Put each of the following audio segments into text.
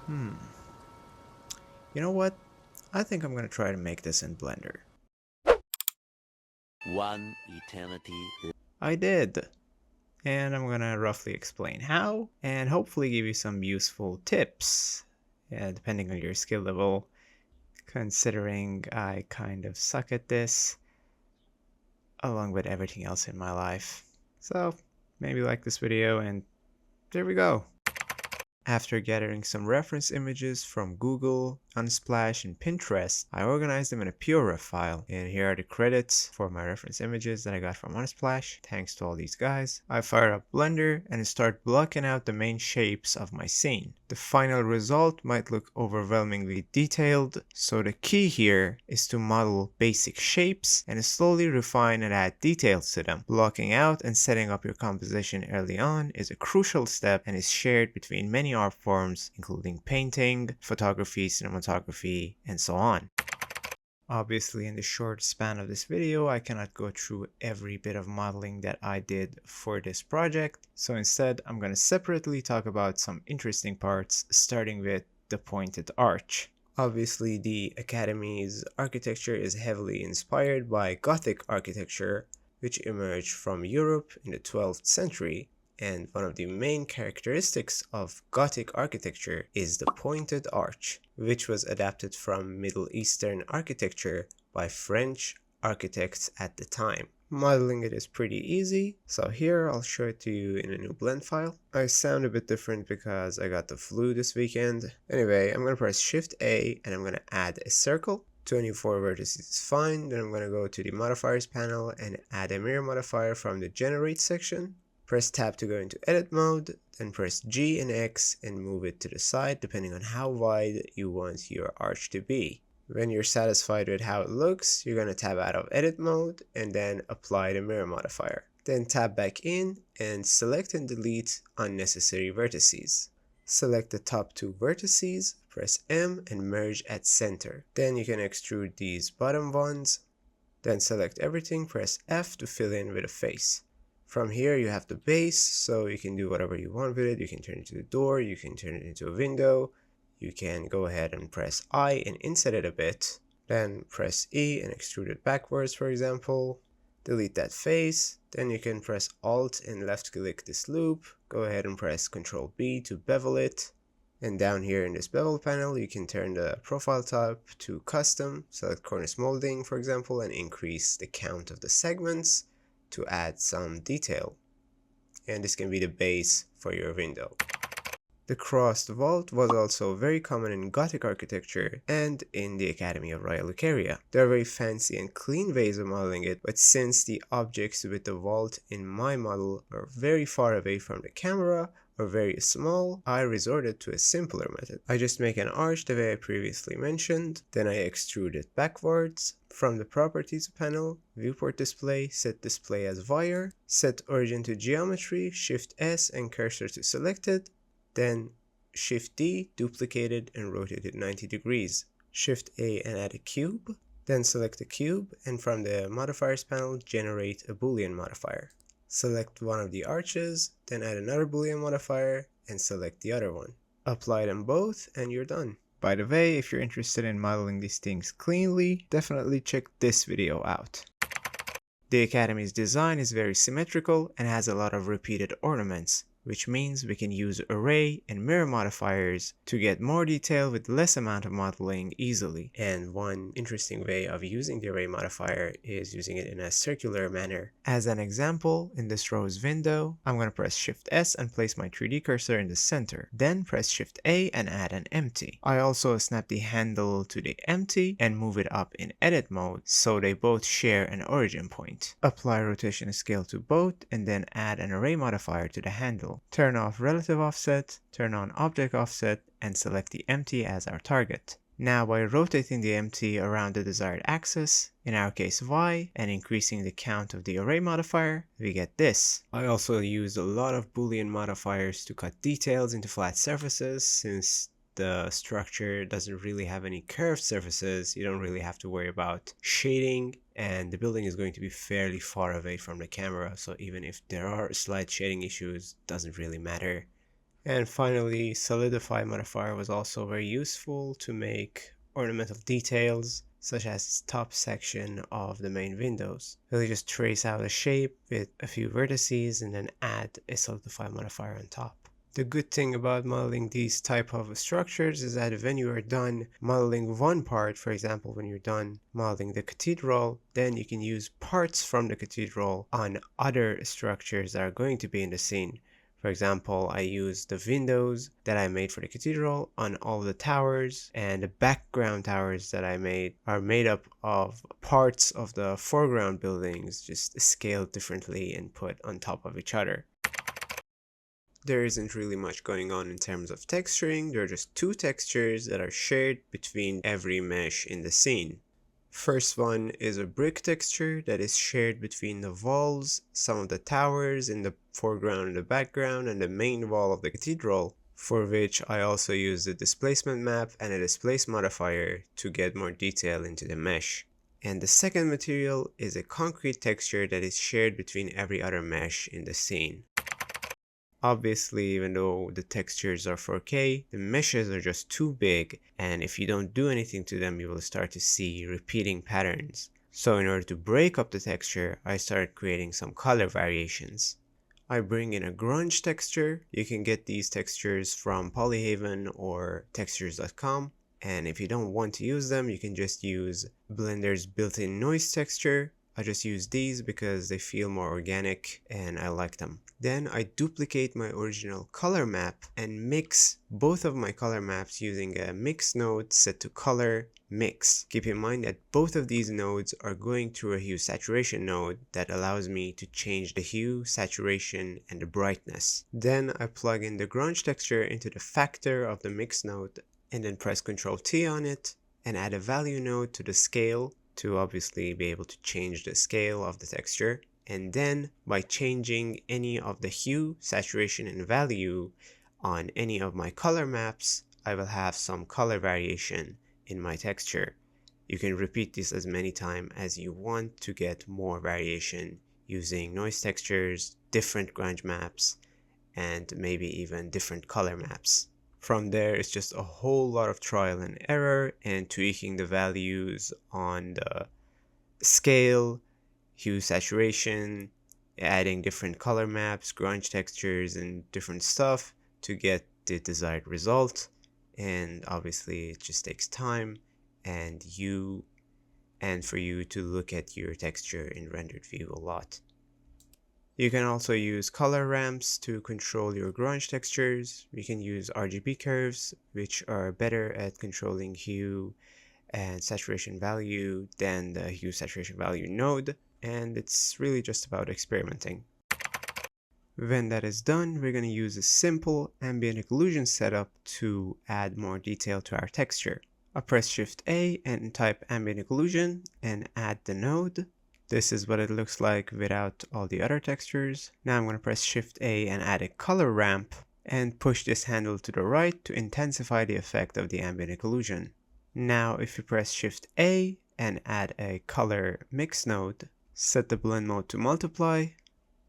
Hmm. You know what? I think I'm gonna try to make this in Blender. One eternity. I did! And I'm gonna roughly explain how, and hopefully give you some useful tips, depending on your skill level, considering I kind of suck at this, along with everything else in my life. So, maybe like this video, and there we go. After gathering some reference images from Google, Unsplash, and Pinterest, I organized them in a PureRef file. And here are the credits for my reference images that I got from Unsplash. Thanks to all these guys. I fire up Blender and start blocking out the main shapes of my scene. The final result might look overwhelmingly detailed, so the key here is to model basic shapes and slowly refine and add details to them. Blocking out and setting up your composition early on is a crucial step and is shared between many art forms, including painting, photography, cinematography, and so on. Obviously, in the short span of this video, I cannot go through every bit of modeling that I did for this project, so instead I'm going to separately talk about some interesting parts, starting with the pointed arch. Obviously, the Academy's architecture is heavily inspired by Gothic architecture, which emerged from Europe in the 12th century, and one of the main characteristics of Gothic architecture is the pointed arch, which was adapted from Middle Eastern architecture by French architects at the time. Modeling it is pretty easy, so here I'll show it to you in a new blend file. I sound a bit different because I got the flu this weekend. Anyway, I'm gonna press Shift A and I'm gonna add a circle. 24 vertices is fine. Then I'm gonna go to the modifiers panel and add a mirror modifier from the generate section. Press tab to go into edit mode, then press G and X and move it to the side depending on how wide you want your arch to be. When you're satisfied with how it looks, you're going to tab out of edit mode and then apply the mirror modifier. Then tab back in and select and delete unnecessary vertices. Select the top two vertices, press M and merge at center. Then you can extrude these bottom ones. Then select everything, press F to fill in with a face. From here you have the base, so you can do whatever you want with it. You can turn it into a door, you can turn it into a window, you can go ahead and press I and inset it a bit, then press E and extrude it backwards, for example. Delete that face, then you can press Alt and left click this loop, go ahead and press Ctrl B to bevel it. And down here in this bevel panel, you can turn the profile type to custom, select cornice molding, for example, and increase the count of the segments to add some detail. And this can be the base for your window. The crossed vault was also very common in Gothic architecture and in the Academy of Raya Lucaria. There are very fancy and clean ways of modeling it, but since the objects with the vault in my model are very far away from the camera or very small, I resorted to a simpler method. I just make an arch the way I previously mentioned, then I extrude it backwards. From the properties panel, viewport display, set display as wire, set origin to geometry, shift S and cursor to selected, then shift D, duplicate it and rotate it 90 degrees. Shift A and add a cube, then select the cube and from the modifiers panel generate a boolean modifier. Select one of the arches, then add another boolean modifier and select the other one. Apply them both and you're done. By the way, if you're interested in modeling these things cleanly, definitely check this video out. The Academy's design is very symmetrical and has a lot of repeated ornaments, which means we can use array and mirror modifiers to get more detail with less amount of modeling easily. And one interesting way of using the array modifier is using it in a circular manner. As an example, in this rose window, I'm going to press Shift S and place my 3D cursor in the center. Then press Shift A and add an empty. I also snap the handle to the empty and move it up in edit mode so they both share an origin point. Apply rotation scale to both and then add an array modifier to the handle. Turn off relative offset, turn on object offset, and select the empty as our target. Now by rotating the empty around the desired axis, in our case Y, and increasing the count of the array modifier, we get this. I also used a lot of boolean modifiers to cut details into flat surfaces. Since the structure doesn't really have any curved surfaces, you don't really have to worry about shading, and the building is going to be fairly far away from the camera, so even if there are slight shading issues, doesn't really matter. And finally, solidify modifier was also very useful to make ornamental details, such as its top section of the main windows. Really just trace out a shape with a few vertices and then add a solidify modifier on top. The good thing about modeling these type of structures is that when you are done modeling one part, for example, when you're done modeling the cathedral, then you can use parts from the cathedral on other structures that are going to be in the scene. For example, I used the windows that I made for the cathedral on all the towers, and the background towers that I made are made up of parts of the foreground buildings just scaled differently and put on top of each other. There isn't really much going on in terms of texturing, there are just two textures that are shared between every mesh in the scene. First one is a brick texture that is shared between the walls, some of the towers in the foreground and the background, and the main wall of the cathedral, for which I also use the displacement map and a displace modifier to get more detail into the mesh. And the second material is a concrete texture that is shared between every other mesh in the scene. Obviously, even though the textures are 4K, the meshes are just too big, and if you don't do anything to them, you will start to see repeating patterns. So in order to break up the texture, I started creating some color variations. I bring in a grunge texture. You can get these textures from Polyhaven or textures.com. And if you don't want to use them, you can just use Blender's built-in noise texture. I just use these because they feel more organic and I like them. Then I duplicate my original color map and mix both of my color maps using a mix node set to color mix. Keep in mind that both of these nodes are going through a hue saturation node that allows me to change the hue, saturation, and the brightness. Then I plug in the grunge texture into the factor of the mix node and then press Ctrl T on it and add a value node to the scale to obviously be able to change the scale of the texture. And then by changing any of the hue, saturation, and value on any of my color maps, I will have some color variation in my texture. You can repeat this as many times as you want to get more variation using noise textures, different grunge maps, and maybe even different color maps. From there, it's just a whole lot of trial and error and tweaking the values on the scale, hue saturation, adding different color maps, grunge textures, and different stuff to get the desired result. And obviously, it just takes time and for you to look at your texture in rendered view a lot. You can also use color ramps to control your grunge textures. You can use RGB curves, which are better at controlling hue and saturation value than the hue saturation value node, and it's really just about experimenting. When that is done, we're going to use a simple ambient occlusion setup to add more detail to our texture. I press Shift A and type ambient occlusion and add the node. This is what it looks like without all the other textures. Now I'm going to press Shift A and add a color ramp and push this handle to the right to intensify the effect of the ambient occlusion. Now if you press Shift A and add a color mix node, set the blend mode to multiply,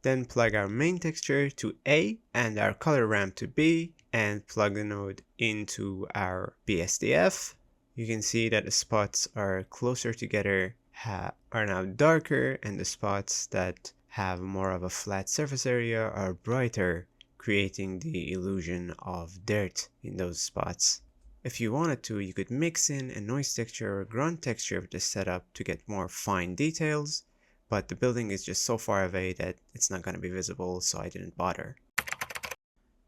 then plug our main texture to A and our color ramp to B and plug the node into our BSDF. You can see that the spots are closer together, are now darker, and the spots that have more of a flat surface area are brighter, creating the illusion of dirt in those spots. If you wanted to, you could mix in a noise texture or grunt texture with this setup to get more fine details, but the building is just so far away that it's not going to be visible, so I didn't bother.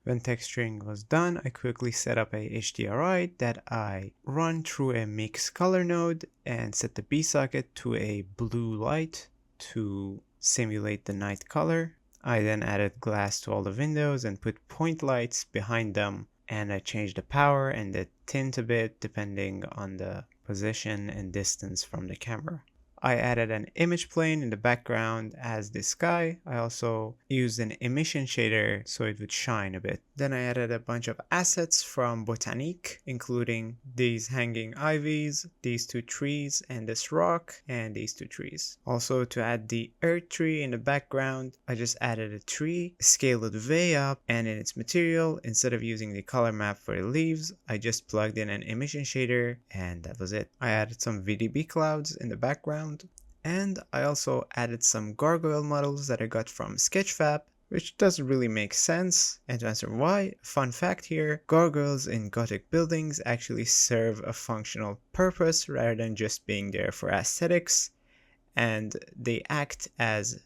When texturing was done, I quickly set up a HDRI that I run through a mix color node and set the B socket to a blue light to simulate the night color. I then added glass to all the windows and put point lights behind them, and I changed the power and the tint a bit depending on the position and distance from the camera. I added an image plane in the background as the sky. I also used an emission shader so it would shine a bit. Then I added a bunch of assets from Botaniq, including these hanging ivies, these two trees, and this rock, and these two trees. Also, to add the earth tree in the background, I just added a tree, scaled it way up, and in its material, instead of using the color map for the leaves, I just plugged in an emission shader, and that was it. I added some VDB clouds in the background, and I also added some gargoyle models that I got from Sketchfab, which doesn't really make sense. And to answer why, fun fact here, gargoyles in Gothic buildings actually serve a functional purpose rather than just being there for aesthetics. And they act as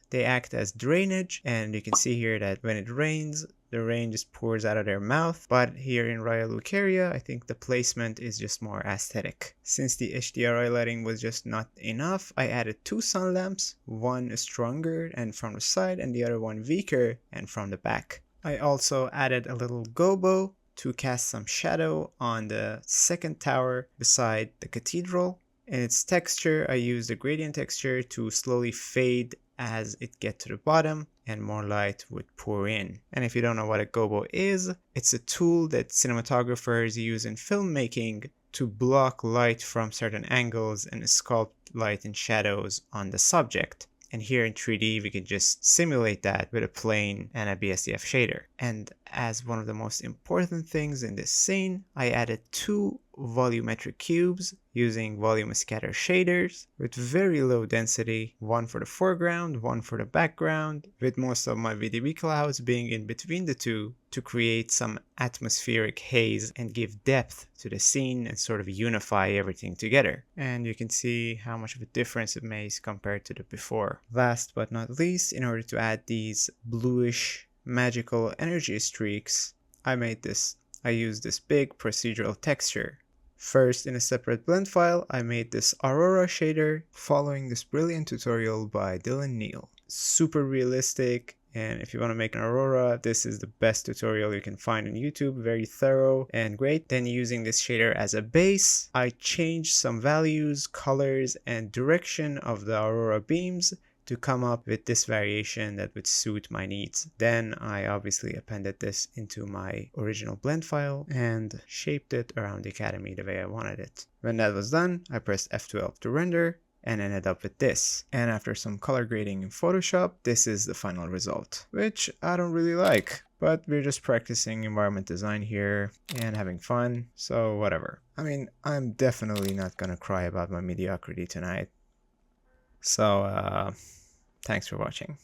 drainage, and you can see here that when it rains, the rain just pours out of their mouth. But here in Raya Lucaria, I think the placement is just more aesthetic. Since the HDRI lighting was just not enough, I added two sun lamps, one stronger and from the side, and the other one weaker and from the back. I also added a little gobo to cast some shadow on the second tower beside the cathedral. In its texture, I used a gradient texture to slowly fade as it gets to the bottom and more light would pour in. And if you don't know what a gobo is, it's a tool that cinematographers use in filmmaking to block light from certain angles and sculpt light and shadows on the subject. And here in 3D, we can just simulate that with a plane and a BSDF shader. And as one of the most important things in this scene, I added two volumetric cubes using volume scatter shaders with very low density, one for the foreground, one for the background, with most of my VDB clouds being in between the two to create some atmospheric haze and give depth to the scene and sort of unify everything together. And you can see how much of a difference it makes compared to the before. Last but not least, in order to add these bluish magical energy streaks, I used this big procedural texture. First, in a separate blend file, I made this Aurora shader following this brilliant tutorial by Dylan Neal. Super realistic, and if you want to make an Aurora, this is the best tutorial you can find on YouTube. Very thorough and great. Then using this shader as a base, I changed some values, colors, and direction of the Aurora beams to come up with this variation that would suit my needs. Then I obviously appended this into my original blend file and shaped it around the academy the way I wanted it. When that was done, I pressed F12 to render and ended up with this. And after some color grading in Photoshop, this is the final result, which I don't really like, but we're just practicing environment design here and having fun, so whatever. I mean, I'm definitely not gonna cry about my mediocrity tonight. So, thanks for watching.